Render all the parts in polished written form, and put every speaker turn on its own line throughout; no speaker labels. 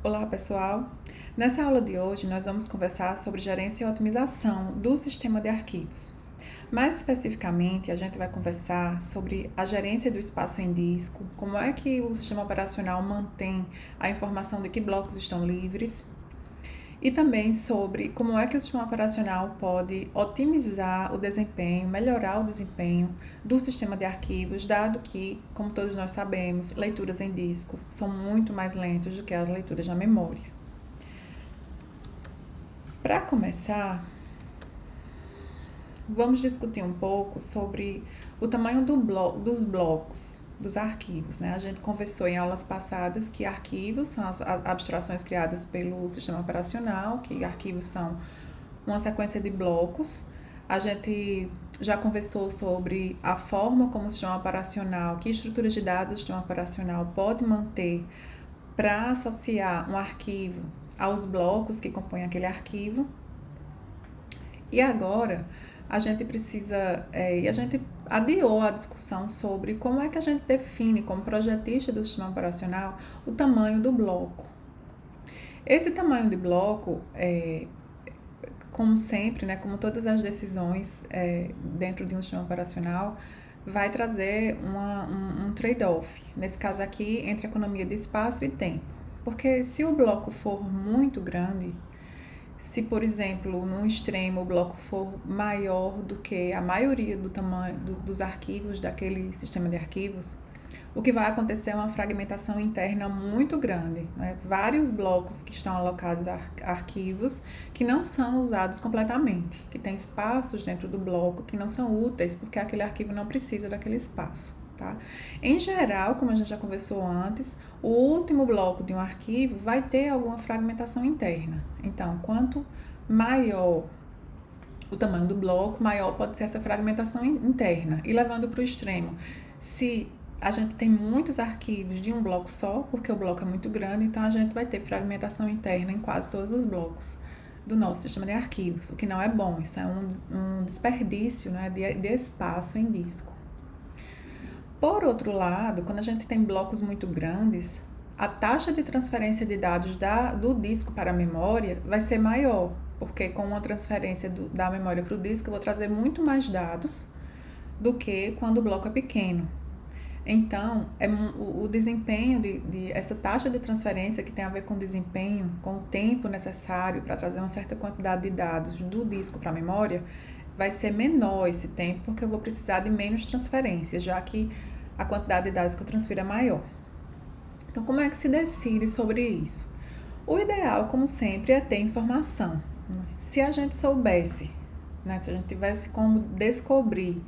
Olá, pessoal! Nessa aula de hoje, nós vamos conversar sobre gerência e otimização do sistema de arquivos. Mais especificamente, a gente vai conversar sobre a gerência do espaço em disco, como é que o sistema operacional mantém a informação de que blocos estão livres, e também sobre como é que o sistema operacional pode otimizar o desempenho, melhorar o desempenho do sistema de arquivos, dado que, como todos nós sabemos, leituras em disco são muito mais lentas do que as leituras na memória. Para começar, vamos discutir um pouco sobre o tamanho dos blocos, dos arquivos, né? A gente conversou em aulas passadas que arquivos são as abstrações criadas pelo sistema operacional, que arquivos são uma sequência de blocos. A gente já conversou sobre a forma como o sistema operacional, que estruturas de dados o sistema operacional pode manter para associar um arquivo aos blocos que compõem aquele arquivo. E agora a gente precisa, e a gente adiou a discussão sobre como é que a gente define, como projetista do sistema operacional, o tamanho do bloco. Esse tamanho de bloco, como sempre, né, como todas as decisões dentro de um sistema operacional, vai trazer um trade-off, nesse caso aqui, entre economia de espaço e tempo. Porque se o bloco for muito grande, se, por exemplo, no extremo o bloco for maior do que a maioria do tamanho dos arquivos daquele sistema de arquivos, o que vai acontecer é uma fragmentação interna muito grande, né? Vários blocos que estão alocados a arquivos que não são usados completamente, que tem espaços dentro do bloco que não são úteis porque aquele arquivo não precisa daquele espaço. Tá? Em geral, como a gente já conversou antes, o último bloco de um arquivo vai ter alguma fragmentação interna. Então, quanto maior o tamanho do bloco, maior pode ser essa fragmentação interna. E levando para o extremo, se a gente tem muitos arquivos de um bloco só, porque o bloco é muito grande, então a gente vai ter fragmentação interna em quase todos os blocos do nosso sistema de arquivos, o que não é bom, isso é um desperdício, né, de espaço em disco. Por outro lado, quando a gente tem blocos muito grandes, a taxa de transferência de dados do disco para a memória vai ser maior, porque com uma transferência da memória para o disco eu vou trazer muito mais dados do que quando o bloco é pequeno. Então, o desempenho essa taxa de transferência que tem a ver com o desempenho, com o tempo necessário para trazer uma certa quantidade de dados do disco para a memória, vai ser menor esse tempo, porque eu vou precisar de menos transferências, já que a quantidade de dados que eu transfiro é maior. Então, como é que se decide sobre isso? O ideal, como sempre, é ter informação. Se a gente soubesse, né, se a gente tivesse como descobrir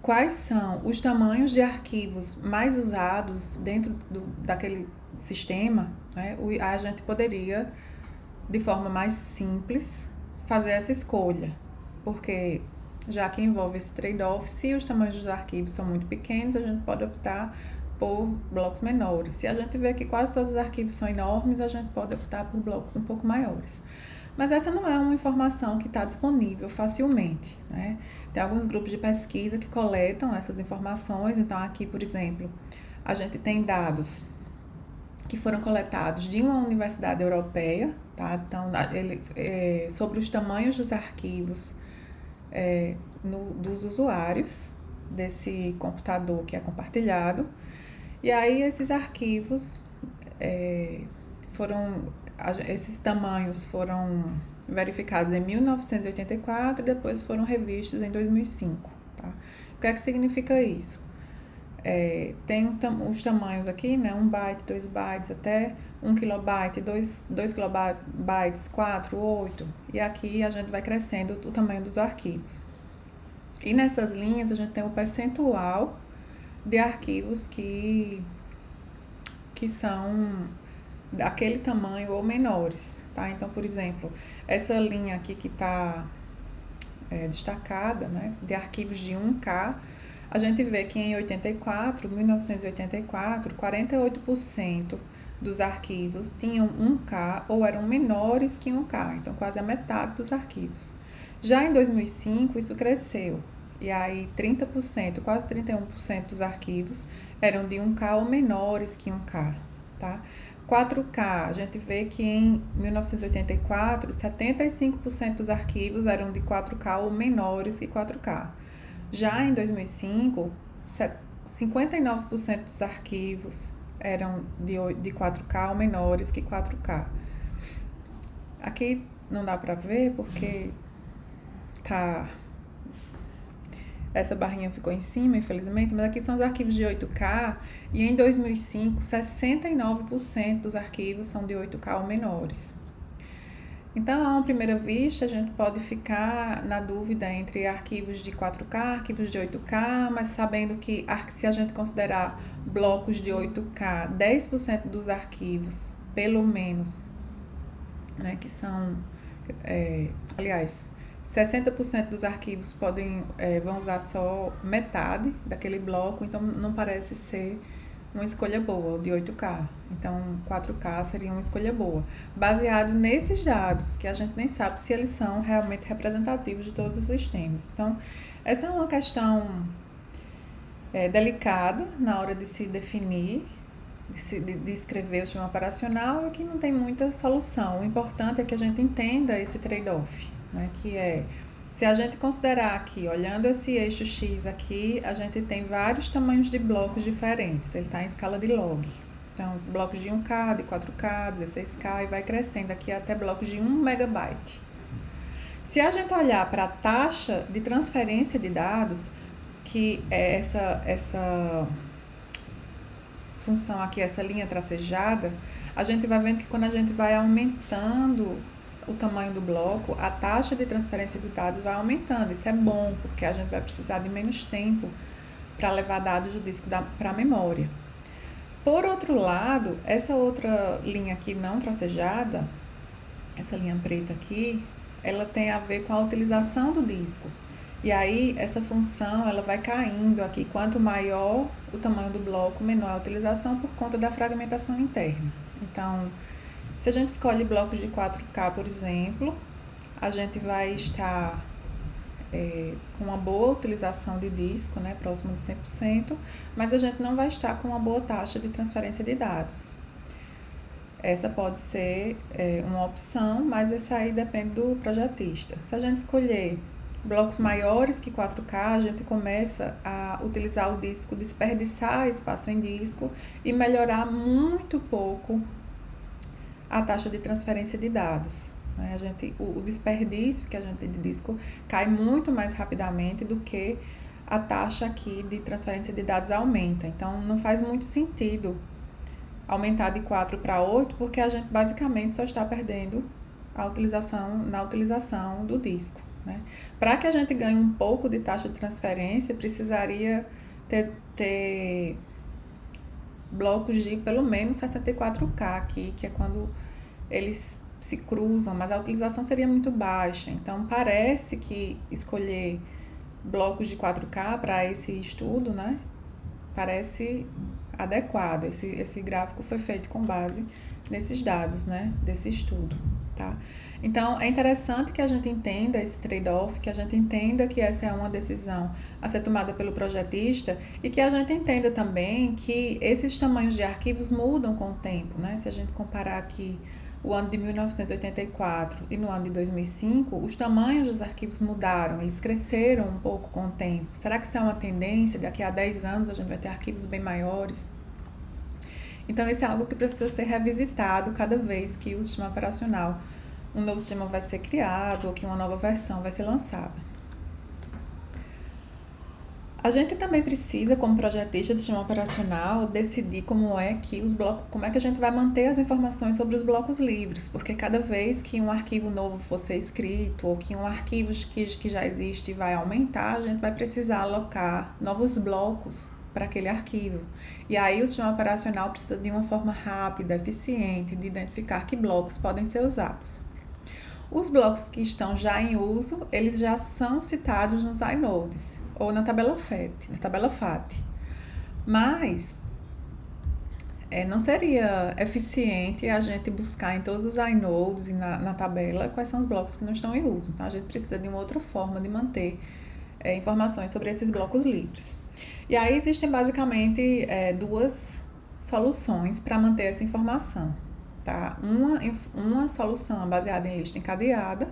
quais são os tamanhos de arquivos mais usados dentro daquele sistema, né, a gente poderia, de forma mais simples, fazer essa escolha, porque já que envolve esse trade-off, se os tamanhos dos arquivos são muito pequenos, a gente pode optar por blocos menores. Se a gente vê que quase todos os arquivos são enormes, a gente pode optar por blocos um pouco maiores. Mas essa não é uma informação que está disponível facilmente, né? Tem alguns grupos de pesquisa que coletam essas informações. Então, aqui, por exemplo, a gente tem dados que foram coletados de uma universidade europeia, tá? Então, sobre os tamanhos dos arquivos dos usuários desse computador que é compartilhado. E aí esses arquivos esses tamanhos foram verificados em 1984 e depois foram revistos em 2005. Tá? O que é que significa isso? Tem os tamanhos aqui, né? 1 byte, 2 bytes, até 1 kilobyte, 2 kilobytes, 4, 8. E aqui a gente vai crescendo o tamanho dos arquivos. E nessas linhas a gente tem o percentual de arquivos que são daquele tamanho ou menores, tá? Então, por exemplo, essa linha aqui que está destacada, né, de arquivos de 1K, a gente vê que em 1984, 48% dos arquivos tinham 1K ou eram menores que 1K, então quase a metade dos arquivos. Já em 2005, isso cresceu, e aí 30%, quase 31% dos arquivos eram de 1K ou menores que 1K. tá? 4K, a gente vê que em 1984, 75% dos arquivos eram de 4K ou menores que 4K. Já em 2005, 59% dos arquivos eram de 4K ou menores que 4K. Aqui não dá para ver porque essa barrinha ficou em cima, infelizmente, mas aqui são os arquivos de 8K e em 2005, 69% dos arquivos são de 8K ou menores. Então, a uma primeira vista, a gente pode ficar na dúvida entre arquivos de 4K, arquivos de 8K, mas sabendo que se a gente considerar blocos de 8K, 10% dos arquivos, pelo menos, né, que são, aliás, 60% dos arquivos vão usar só metade daquele bloco, então não parece ser uma escolha boa, o de 8K. Então, 4K seria uma escolha boa. Baseado nesses dados, que a gente nem sabe se eles são realmente representativos de todos os sistemas. Então, essa é uma questão delicada na hora de se definir, de escrever o sistema operacional, e que não tem muita solução. O importante é que a gente entenda esse trade-off, né? Que é, se a gente considerar aqui, olhando esse eixo X aqui, a gente tem vários tamanhos de blocos diferentes, ele está em escala de log. Então, blocos de 1K, de 4K, 16K, e vai crescendo aqui até blocos de 1 megabyte. Se a gente olhar para a taxa de transferência de dados, que é essa função aqui, essa linha tracejada, a gente vai vendo que quando a gente vai aumentando o tamanho do bloco, a taxa de transferência de dados vai aumentando. Isso é bom, porque a gente vai precisar de menos tempo para levar dados do disco para a memória. Por outro lado, essa outra linha aqui não tracejada, essa linha preta aqui, ela tem a ver com a utilização do disco. E aí, essa função, ela vai caindo aqui. Quanto maior o tamanho do bloco, menor a utilização por conta da fragmentação interna. Então, se a gente escolhe blocos de 4K, por exemplo, a gente vai estar com uma boa utilização de disco, né, próximo de 100%, mas a gente não vai estar com uma boa taxa de transferência de dados. Essa pode ser uma opção, mas essa aí depende do projetista. Se a gente escolher blocos maiores que 4K, a gente começa a utilizar o disco, desperdiçar espaço em disco e melhorar muito pouco a taxa de transferência de dados. Né? O desperdício que a gente tem de disco cai muito mais rapidamente do que a taxa aqui de transferência de dados aumenta. Então, não faz muito sentido aumentar de 4 para 8, porque a gente basicamente só está perdendo na utilização do disco. Né? Para que a gente ganhe um pouco de taxa de transferência, precisaria ter blocos de pelo menos 64K aqui, que é quando eles se cruzam, mas a utilização seria muito baixa. Então, parece que escolher blocos de 4K para esse estudo, né, parece adequado. Esse gráfico foi feito com base nesses dados, né, desse estudo, tá? Então, é interessante que a gente entenda esse trade-off, que a gente entenda que essa é uma decisão a ser tomada pelo projetista e que a gente entenda também que esses tamanhos de arquivos mudam com o tempo, né? Se a gente comparar aqui o ano de 1984 e no ano de 2005, os tamanhos dos arquivos mudaram, eles cresceram um pouco com o tempo. Será que isso é uma tendência? Daqui a 10 anos a gente vai ter arquivos bem maiores? Então, isso é algo que precisa ser revisitado cada vez que o sistema operacional, um novo sistema vai ser criado ou que uma nova versão vai ser lançada. A gente também precisa, como projetista do sistema operacional, decidir como é que a gente vai manter as informações sobre os blocos livres, porque cada vez que um arquivo novo for ser escrito ou que um arquivo que já existe vai aumentar, a gente vai precisar alocar novos blocos para aquele arquivo. E aí o sistema operacional precisa de uma forma rápida, eficiente, de identificar que blocos podem ser usados. Os blocos que estão já em uso, eles já são citados nos inodes ou na tabela FAT. Mas não seria eficiente a gente buscar em todos os inodes e na tabela quais são os blocos que não estão em uso. Então, a gente precisa de uma outra forma de manter informações sobre esses blocos livres. E aí existem basicamente duas soluções para manter essa informação, tá? Uma solução baseada em lista encadeada,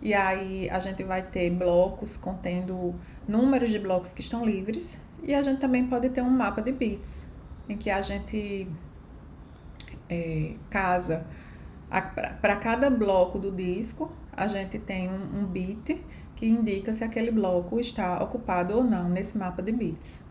e aí a gente vai ter blocos contendo números de blocos que estão livres, e a gente também pode ter um mapa de bits, em que a gente casa, para cada bloco do disco, a gente tem um bit que indica se aquele bloco está ocupado ou não nesse mapa de bits.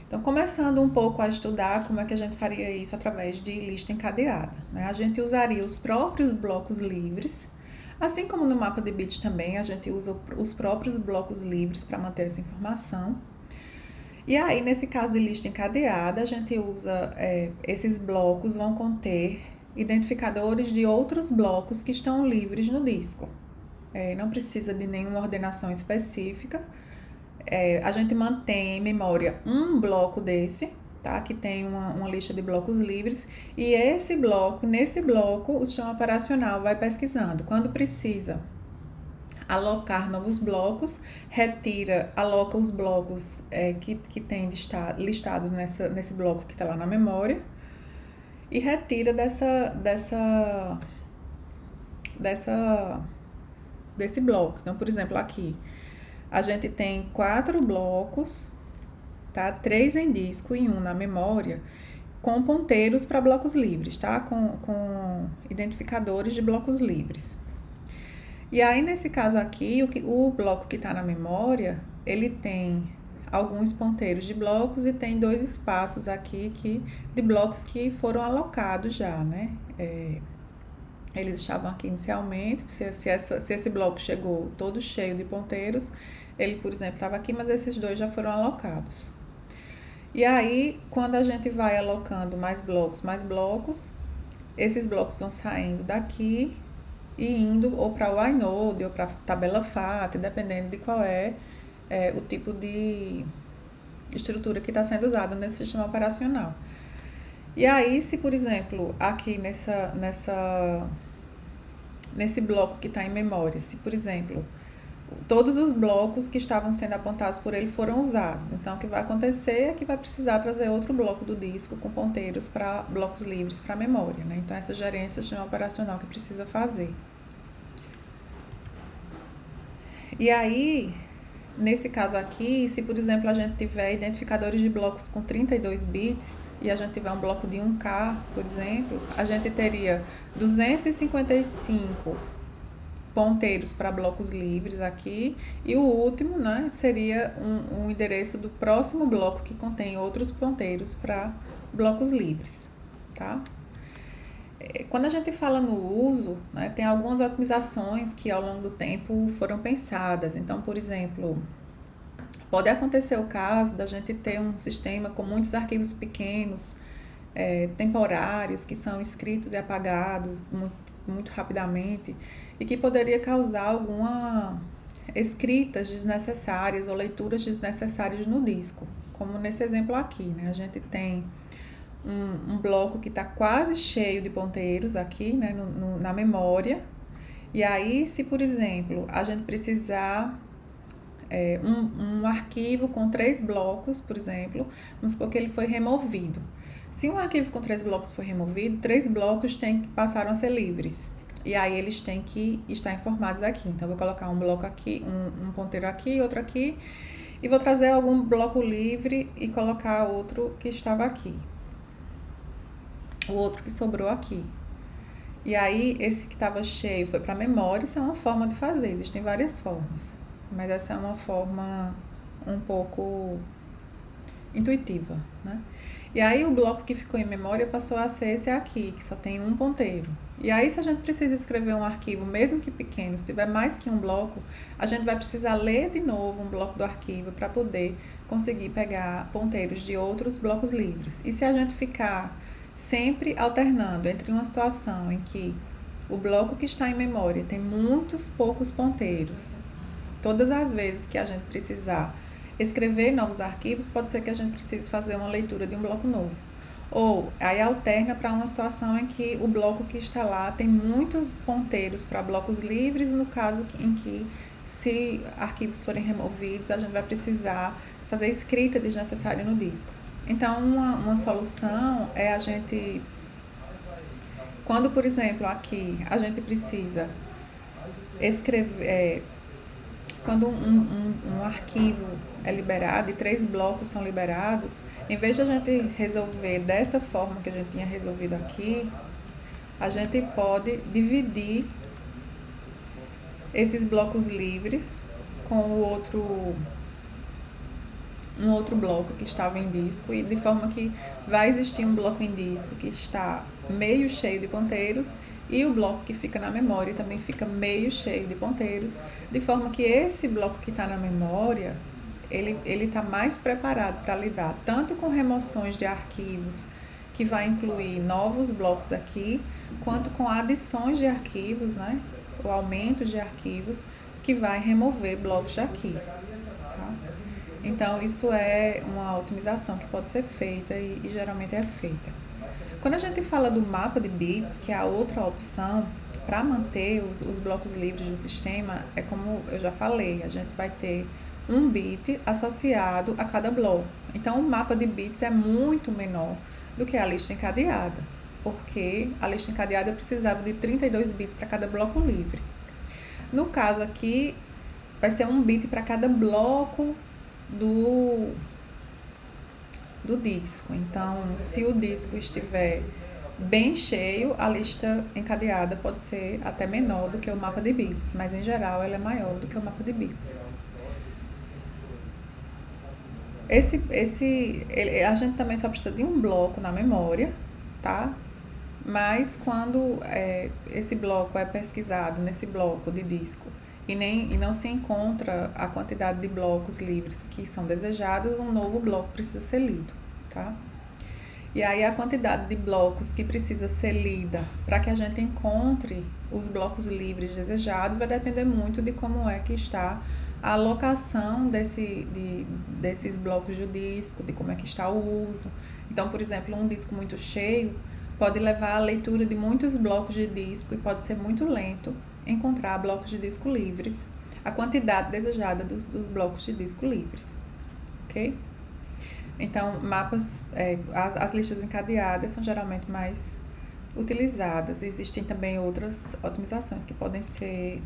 Então, começando um pouco a estudar como é que a gente faria isso através de lista encadeada, né? A gente usaria os próprios blocos livres, assim como no mapa de bits também, a gente usa os próprios blocos livres para manter essa informação. E aí, nesse caso de lista encadeada, a gente usa, esses blocos vão conter identificadores de outros blocos que estão livres no disco. Não precisa de nenhuma ordenação específica. A gente mantém em memória um bloco desse, tá? Que tem uma lista de blocos livres, e nesse bloco, o sistema operacional vai pesquisando. Quando precisa alocar novos blocos, aloca os blocos que tem listados nesse bloco que está lá na memória, e retira desse bloco. Então, por exemplo, aqui a gente tem 4 blocos, tá? 3 em disco e 1 na memória, com ponteiros para blocos livres, tá? Com identificadores de blocos livres. E aí, nesse caso aqui, o bloco que está na memória, ele tem alguns ponteiros de blocos e tem 2 espaços aqui de blocos que foram alocados já, né? Eles estavam aqui inicialmente, se esse bloco chegou todo cheio de ponteiros, ele, por exemplo, estava aqui, mas esses 2 já foram alocados. E aí, quando a gente vai alocando mais blocos, esses blocos vão saindo daqui e indo ou para o inode ou para a tabela FAT, dependendo de qual é o tipo de estrutura que está sendo usada nesse sistema operacional. E aí, se, por exemplo, aqui nesse bloco que está em memória, se, por exemplo, todos os blocos que estavam sendo apontados por ele foram usados, então o que vai acontecer é que vai precisar trazer outro bloco do disco com ponteiros para blocos livres para a memória, né? Então, essa gerência é o sistema operacional que precisa fazer. E aí, nesse caso aqui, se, por exemplo, a gente tiver identificadores de blocos com 32 bits e a gente tiver um bloco de 1K, por exemplo, a gente teria 255 ponteiros para blocos livres aqui, e o último, né, seria um endereço do próximo bloco que contém outros ponteiros para blocos livres, tá? Quando a gente fala no uso, né, tem algumas otimizações que ao longo do tempo foram pensadas. Então, por exemplo, pode acontecer o caso da gente ter um sistema com muitos arquivos pequenos, temporários, que são escritos e apagados muito rapidamente, e que poderia causar alguma escritas desnecessárias ou leituras desnecessárias no disco, como nesse exemplo aqui, né? A gente tem um bloco que está quase cheio de ponteiros aqui, né, na memória, e aí, se, por exemplo, a gente precisar um arquivo com 3 blocos, por exemplo, vamos supor que ele foi removido. Se um arquivo com 3 blocos foi removido, 3 blocos passaram a ser livres. E aí eles têm que estar informados aqui. Então, eu vou colocar um bloco aqui, um ponteiro aqui, outro aqui, e vou trazer algum bloco livre e colocar outro que estava aqui. O outro que sobrou aqui. E aí, esse que estava cheio foi para a memória. Isso é uma forma de fazer, existem várias formas. Mas essa é uma forma um pouco intuitiva, né? E aí, o bloco que ficou em memória passou a ser esse aqui, que só tem um ponteiro. E aí, se a gente precisa escrever um arquivo, mesmo que pequeno, se tiver mais que um bloco, a gente vai precisar ler de novo um bloco do arquivo para poder conseguir pegar ponteiros de outros blocos livres. E se a gente ficar sempre alternando entre uma situação em que o bloco que está em memória tem muitos poucos ponteiros, todas as vezes que a gente precisar escrever novos arquivos, pode ser que a gente precise fazer uma leitura de um bloco novo. Ou aí alterna para uma situação em que o bloco que está lá tem muitos ponteiros para blocos livres, no caso em que, se arquivos forem removidos, a gente vai precisar fazer escrita desnecessária no disco. Então, uma solução é a gente, quando, por exemplo, aqui a gente precisa escrever, quando um arquivo é liberado e 3 blocos são liberados, em vez de a gente resolver dessa forma que a gente tinha resolvido aqui, a gente pode dividir esses blocos livres com um outro bloco que estava em disco, e de forma que vai existir um bloco em disco que está meio cheio de ponteiros e o bloco que fica na memória também fica meio cheio de ponteiros, de forma que esse bloco que está na memória, ele está mais preparado para lidar tanto com remoções de arquivos, que vai incluir novos blocos aqui, quanto com adições de arquivos, né? O aumento de arquivos, que vai remover blocos daqui. Tá? Então, isso é uma otimização que pode ser feita e geralmente é feita. Quando a gente fala do mapa de bits, que é a outra opção para manter os blocos livres do sistema, é como eu já falei, a gente vai ter um bit associado a cada bloco. Então, o mapa de bits é muito menor do que a lista encadeada, porque a lista encadeada precisava de 32 bits para cada bloco livre. No caso aqui, vai ser um bit para cada bloco do disco. Então, se o disco estiver bem cheio, a lista encadeada pode ser até menor do que o mapa de bits, mas em geral ela é maior do que o mapa de bits. A gente também só precisa de um bloco na memória, tá? Mas quando esse bloco é pesquisado nesse bloco de disco e não se encontra a quantidade de blocos livres que são desejados, um novo bloco precisa ser lido, tá? E aí a quantidade de blocos que precisa ser lida para que a gente encontre os blocos livres desejados vai depender muito de como é que está a alocação desses blocos do disco, de como é que está o uso. Então, por exemplo, um disco muito cheio pode levar à leitura de muitos blocos de disco e pode ser muito lento encontrar blocos de disco livres, a quantidade desejada dos blocos de disco livres, ok? Então, mapas, as listas encadeadas são geralmente mais utilizadas. Existem também outras otimizações que podem ser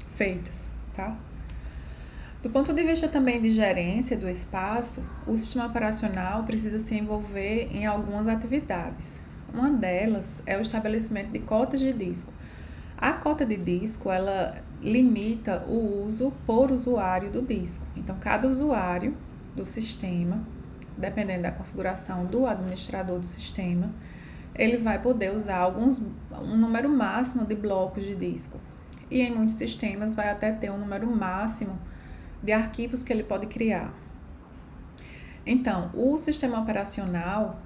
feitas, tá? Do ponto de vista também de gerência do espaço, o sistema operacional precisa se envolver em algumas atividades. Uma delas é o estabelecimento de cotas de disco. A cota de disco, ela limita o uso por usuário do disco. Então, cada usuário do sistema, dependendo da configuração do administrador do sistema, ele vai poder usar um número máximo de blocos de disco. E em muitos sistemas vai até ter um número máximo de arquivos que ele pode criar. Então, o sistema operacional,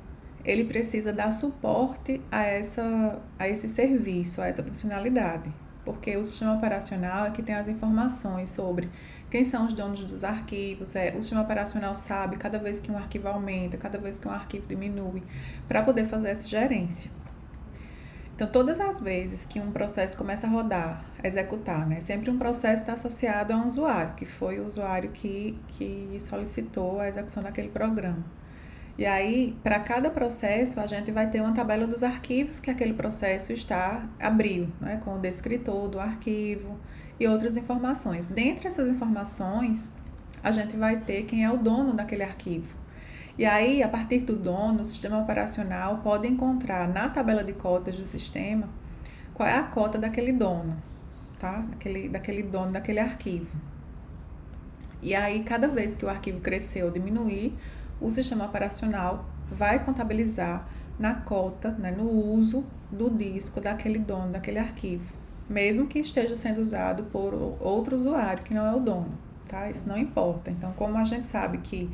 ele precisa dar suporte a esse serviço, a essa funcionalidade, porque o sistema operacional é que tem as informações sobre quem são os donos dos arquivos, o sistema operacional sabe cada vez que um arquivo aumenta, cada vez que um arquivo diminui, para poder fazer essa gerência. Então, todas as vezes que um processo começa a rodar, a executar, né? Sempre um processo está associado a um usuário, que foi o usuário que solicitou a execução daquele programa. E aí, para cada processo, a gente vai ter uma tabela dos arquivos que aquele processo abriu, né? Com o descritor do arquivo e outras informações. Dentre essas informações, a gente vai ter quem é o dono daquele arquivo. E aí, a partir do dono, o sistema operacional pode encontrar na tabela de cotas do sistema qual é a cota daquele dono, tá? Daquele dono daquele arquivo. E aí, cada vez que o arquivo crescer ou diminuir, o sistema operacional vai contabilizar na cota, né, no uso do disco daquele dono daquele arquivo, mesmo que esteja sendo usado por outro usuário que não é o dono, tá? Isso não importa. Então, como a gente sabe que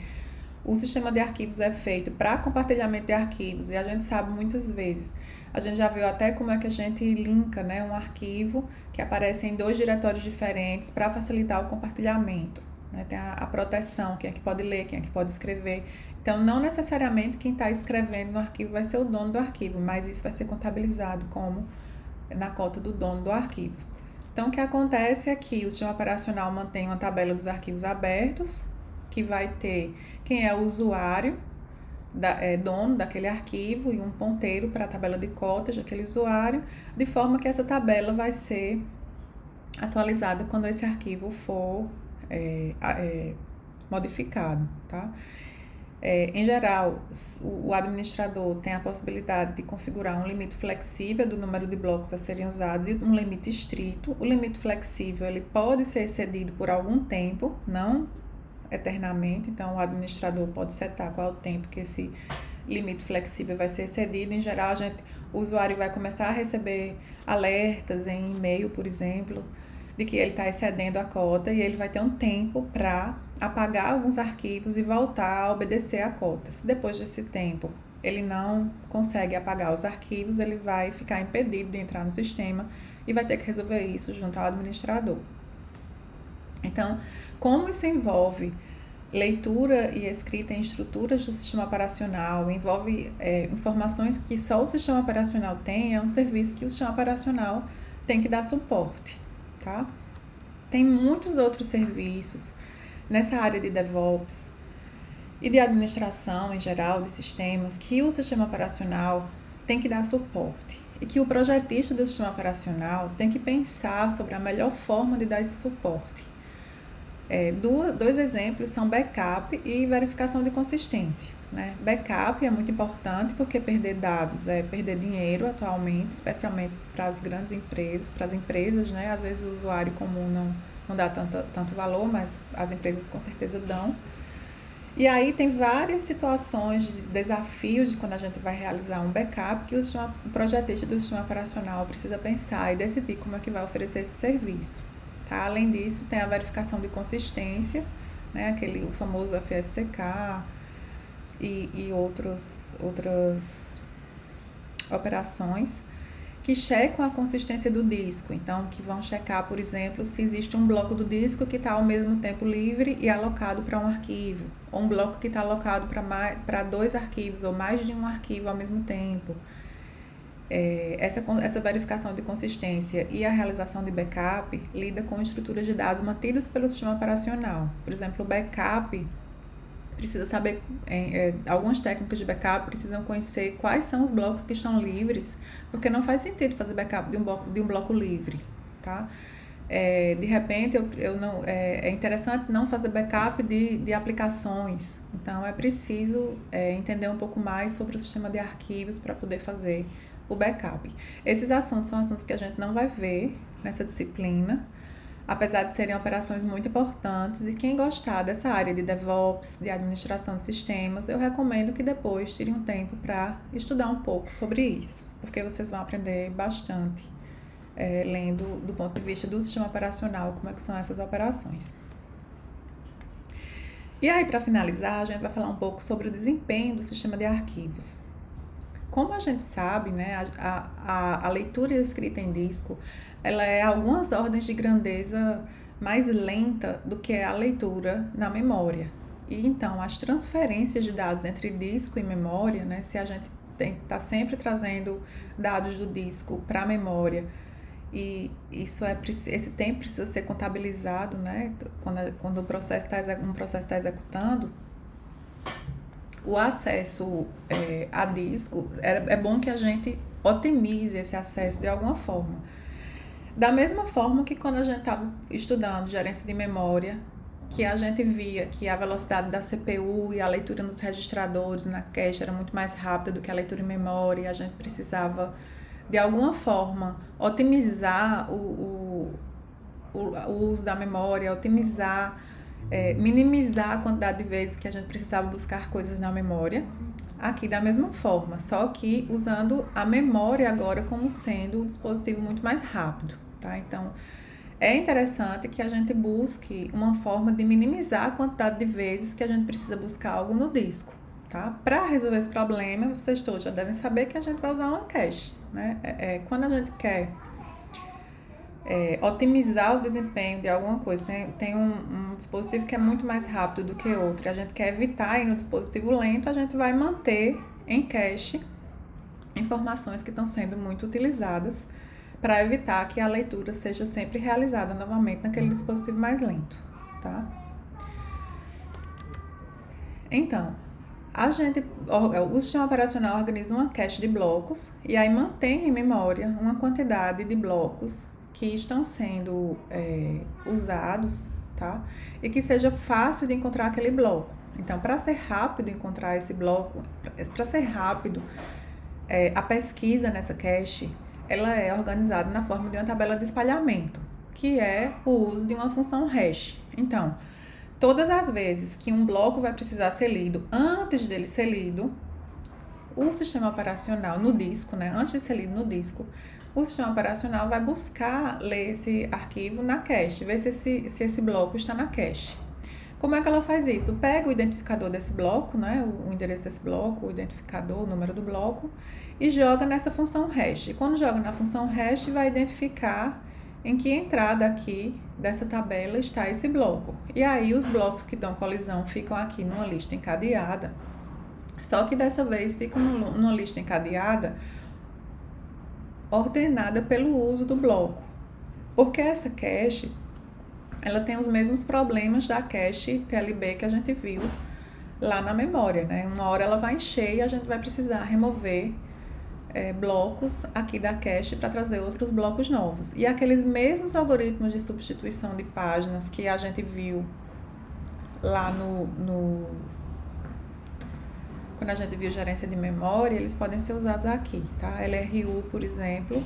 o sistema de arquivos é feito para compartilhamento de arquivos e a gente sabe muitas vezes, a gente já viu até como é que a gente linka, né, um arquivo que aparece em 2 diretórios diferentes para facilitar o compartilhamento. Né? Tem a proteção, quem é que pode ler, quem é que pode escrever. Então, não necessariamente quem está escrevendo no arquivo vai ser o dono do arquivo, mas isso vai ser contabilizado como na cota do dono do arquivo. Então, o que acontece é que o sistema operacional mantém uma tabela dos arquivos abertos, que vai ter quem é o usuário dono daquele arquivo e um ponteiro para a tabela de cotas daquele usuário, de forma que essa tabela vai ser atualizada quando esse arquivo for modificado, tá? Em geral, o administrador tem a possibilidade de configurar um limite flexível do número de blocos a serem usados e um limite estrito. O limite flexível ele pode ser excedido por algum tempo, não eternamente, então o administrador pode setar qual é o tempo que esse limite flexível vai ser excedido. Em geral, o usuário vai começar a receber alertas em e-mail, por exemplo, de que ele está excedendo a cota e ele vai ter um tempo para apagar alguns arquivos e voltar a obedecer a cota. Se depois desse tempo ele não consegue apagar os arquivos, ele vai ficar impedido de entrar no sistema e vai ter que resolver isso junto ao administrador. Então, como isso envolve leitura e escrita em estruturas do sistema operacional, envolve informações que só o sistema operacional tem, é um serviço que o sistema operacional tem que dar suporte, tá? Tem muitos outros serviços nessa área de DevOps e de administração em geral de sistemas que o sistema operacional tem que dar suporte e que o projetista do sistema operacional tem que pensar sobre a melhor forma de dar esse suporte. Dois exemplos são backup e verificação de consistência, né? Backup é muito importante porque perder dados é perder dinheiro atualmente, especialmente para as grandes empresas, para as empresas, né? Às vezes o usuário comum não dá tanto valor, mas as empresas com certeza dão. E aí tem várias situações de desafios de quando a gente vai realizar um backup que o projetista do sistema operacional precisa pensar e decidir como é que vai oferecer esse serviço. Tá? Além disso, tem a verificação de consistência, né? O famoso FSCK e outras operações que checam a consistência do disco. Então, que vão checar, por exemplo, se existe um bloco do disco que está ao mesmo tempo livre e alocado para um arquivo, ou um bloco que está alocado para 2 arquivos, ou mais de um arquivo ao mesmo tempo. Essa verificação de consistência e a realização de backup lida com estruturas de dados mantidas pelo sistema operacional. Por exemplo, o backup precisa saber, algumas técnicas de backup precisam conhecer quais são os blocos que estão livres, porque não faz sentido fazer backup de um bloco livre, tá? De repente, é interessante não fazer backup de aplicações, então é preciso entender um pouco mais sobre o sistema de arquivos para poder fazer o backup. Esses assuntos são assuntos que a gente não vai ver nessa disciplina, apesar de serem operações muito importantes, e quem gostar dessa área de DevOps, de administração de sistemas, eu recomendo que depois tire um tempo para estudar um pouco sobre isso, porque vocês vão aprender bastante lendo do ponto de vista do sistema operacional, como é que são essas operações. E aí, para finalizar, a gente vai falar um pouco sobre o desempenho do sistema de arquivos. Como a gente sabe, né, a leitura e a escrita em disco, ela é algumas ordens de grandeza mais lenta do que a leitura na memória. E então, as transferências de dados entre disco e memória, né, se a gente está sempre trazendo dados do disco para a memória, e esse tempo precisa ser contabilizado, né, quando um processo está executando, o acesso a disco, é bom que a gente otimize esse acesso de alguma forma. Da mesma forma que quando a gente estava estudando gerência de memória, que a gente via que a velocidade da CPU e a leitura nos registradores na cache era muito mais rápida do que a leitura em memória, e a gente precisava, de alguma forma, otimizar o uso da memória, minimizar a quantidade de vezes que a gente precisava buscar coisas na memória, aqui da mesma forma, só que usando a memória agora como sendo um dispositivo muito mais rápido, tá? Então, é interessante que a gente busque uma forma de minimizar a quantidade de vezes que a gente precisa buscar algo no disco, tá? Para resolver esse problema, vocês todos já devem saber que a gente vai usar uma cache, né? Quando a gente quer otimizar o desempenho de alguma coisa, tem um dispositivo que é muito mais rápido do que outro, e a gente quer evitar ir no dispositivo lento, a gente vai manter em cache informações que estão sendo muito utilizadas para evitar que a leitura seja sempre realizada novamente naquele dispositivo mais lento, tá? Então, O sistema operacional organiza uma cache de blocos e aí mantém em memória uma quantidade de blocos que estão sendo usados, tá? E que seja fácil de encontrar aquele bloco. Então, para ser rápido encontrar esse bloco, para ser rápido, a pesquisa nessa cache, ela é organizada na forma de uma tabela de espalhamento, que é o uso de uma função hash. Então, todas as vezes que um bloco vai precisar ser lido, antes dele ser lido, o sistema operacional no disco, né? Antes de ser lido no disco, o sistema operacional vai buscar ler esse arquivo na cache, ver se esse bloco está na cache. Como é que ela faz isso? Pega o identificador desse bloco, né? O endereço desse bloco, o identificador, o número do bloco, e joga nessa função hash. E quando joga na função hash, vai identificar em que entrada aqui dessa tabela está esse bloco. E aí os blocos que dão colisão ficam aqui numa lista encadeada, só que dessa vez ficam numa lista encadeada ordenada pelo uso do bloco. Porque essa cache, ela tem os mesmos problemas da cache TLB que a gente viu lá na memória, né? Uma hora ela vai encher e a gente vai precisar remover blocos aqui da cache para trazer outros blocos novos. E aqueles mesmos algoritmos de substituição de páginas que a gente viu lá quando a gente viu gerência de memória, eles podem ser usados aqui, tá? LRU, por exemplo,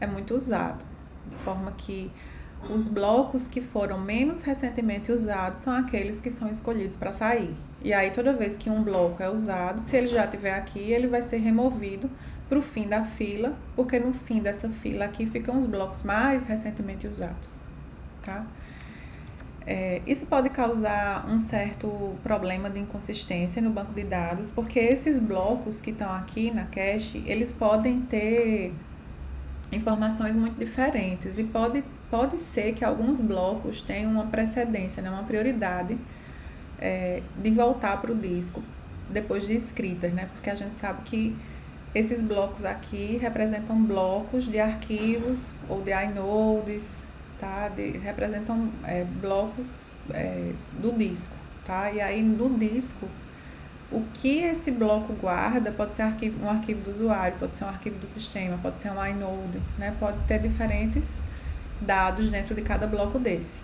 é muito usado, de forma que os blocos que foram menos recentemente usados são aqueles que são escolhidos para sair. E aí, toda vez que um bloco é usado, se ele já estiver aqui, ele vai ser removido para o fim da fila, porque no fim dessa fila aqui ficam os blocos mais recentemente usados, tá? Isso pode causar um certo problema de inconsistência no banco de dados, porque esses blocos que estão aqui na cache, eles podem ter informações muito diferentes e pode ser que alguns blocos tenham uma precedência, né, uma prioridade de voltar para o disco depois de escritas, né? Porque a gente sabe que esses blocos aqui representam blocos de arquivos ou de inodes, tá? Representam blocos do disco, tá? E aí no disco, o que esse bloco guarda pode ser um arquivo do usuário, pode ser um arquivo do sistema, pode ser um inode, né? Pode ter diferentes dados dentro de cada bloco desse.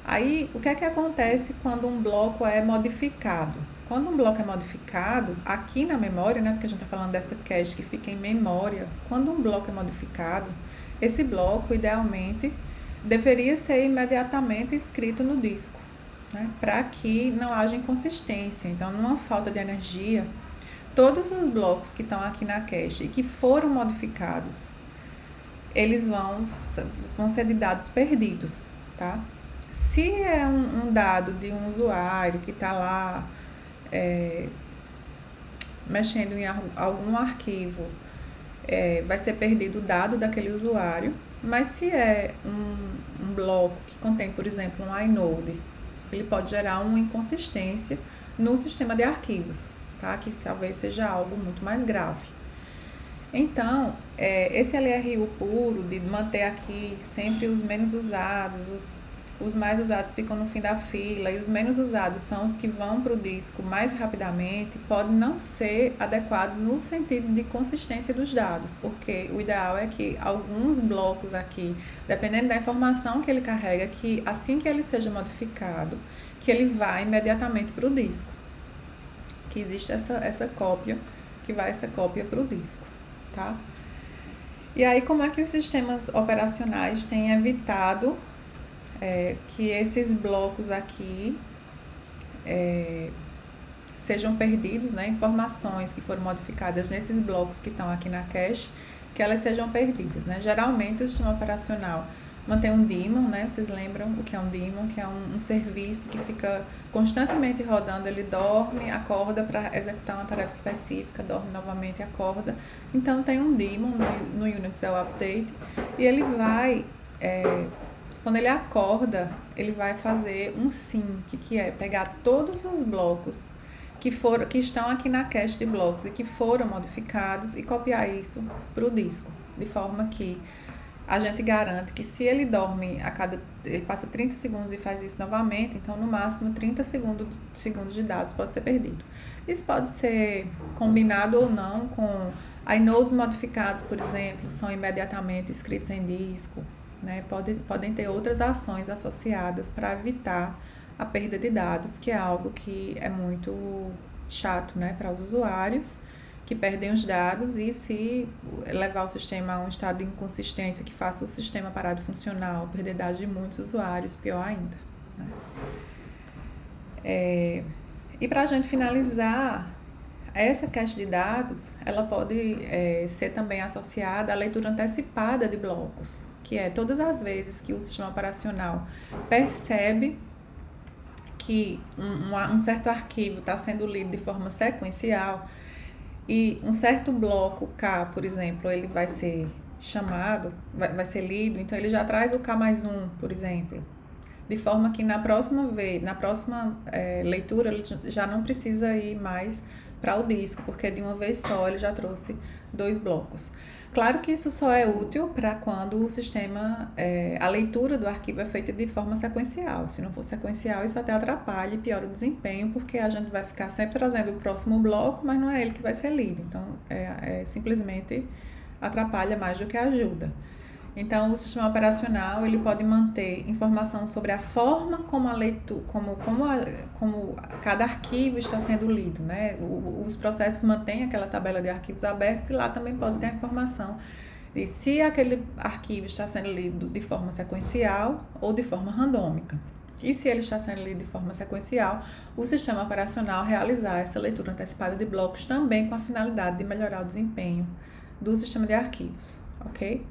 Aí, o que é que acontece quando um bloco é modificado? Quando um bloco é modificado, aqui na memória, né? Porque a gente está falando dessa cache que fica em memória. Quando um bloco é modificado, esse bloco, idealmente, deveria ser imediatamente escrito no disco, né, para que não haja inconsistência. Então, numa falta de energia, todos os blocos que estão aqui na cache e que foram modificados, eles vão ser de dados perdidos, tá? Se é um dado de um usuário que está lá mexendo em algum arquivo, vai ser perdido o dado daquele usuário. Mas se é um bloco que contém, por exemplo, um inode, ele pode gerar uma inconsistência no sistema de arquivos, tá? Que talvez seja algo muito mais grave. Então, esse LRU puro, de manter aqui sempre os menos usados, os mais usados ficam no fim da fila e os menos usados são os que vão para o disco mais rapidamente, pode não ser adequado no sentido de consistência dos dados, porque o ideal é que alguns blocos aqui, dependendo da informação que ele carrega, que assim que ele seja modificado, que ele vá imediatamente para o disco, que existe essa cópia, que vai essa cópia para o disco, tá? E aí, como é que os sistemas operacionais têm evitado que esses blocos aqui sejam perdidos, né? Informações que foram modificadas nesses blocos que estão aqui na cache, que elas sejam perdidas, né? Geralmente o sistema operacional mantém um daemon, né? Vocês lembram o que é um daemon? Que é um serviço que fica constantemente rodando, ele dorme, acorda para executar uma tarefa específica, dorme novamente e acorda. Então tem um daemon no Unix é o update, e ele vai quando ele acorda, ele vai fazer um sync, que é pegar todos os blocos que estão aqui na cache de blocos e que foram modificados e copiar isso para o disco, de forma que a gente garante que se ele dorme ele passa 30 segundos e faz isso novamente, então no máximo 30 segundos de dados pode ser perdido. Isso pode ser combinado ou não com inodes modificados, por exemplo, são imediatamente escritos em disco, né? Podem ter outras ações associadas para evitar a perda de dados, que é algo que é muito chato, né, para os usuários, que perdem os dados, e se levar o sistema a um estado de inconsistência que faça o sistema parar de funcionar ou perder dados de muitos usuários, pior ainda, né? E para a gente finalizar, essa cache de dados, ela pode ser também associada à leitura antecipada de blocos, que é todas as vezes que o sistema operacional percebe que um certo arquivo está sendo lido de forma sequencial e um certo bloco K, por exemplo, ele vai ser chamado, vai ser lido, então ele já traz o K mais 1, por exemplo, de forma que na próxima leitura ele já não precisa ir mais para o disco, porque de uma vez só ele já trouxe 2 blocos. Claro que isso só é útil para quando o sistema, a leitura do arquivo é feita de forma sequencial. Se não for sequencial, isso até atrapalha e piora o desempenho, porque a gente vai ficar sempre trazendo o próximo bloco, mas não é ele que vai ser lido. Então, simplesmente atrapalha mais do que ajuda. Então, o sistema operacional ele pode manter informação sobre a forma como a leitura, como cada arquivo está sendo lido, né? Os processos mantêm aquela tabela de arquivos abertos, e lá também pode ter a informação de se aquele arquivo está sendo lido de forma sequencial ou de forma randômica. E se ele está sendo lido de forma sequencial, o sistema operacional realizar essa leitura antecipada de blocos também com a finalidade de melhorar o desempenho do sistema de arquivos, ok?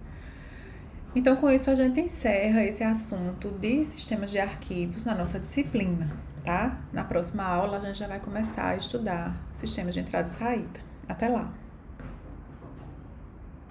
Então, com isso, a gente encerra esse assunto de sistemas de arquivos na nossa disciplina, tá? Na próxima aula, a gente já vai começar a estudar sistemas de entrada e saída. Até lá!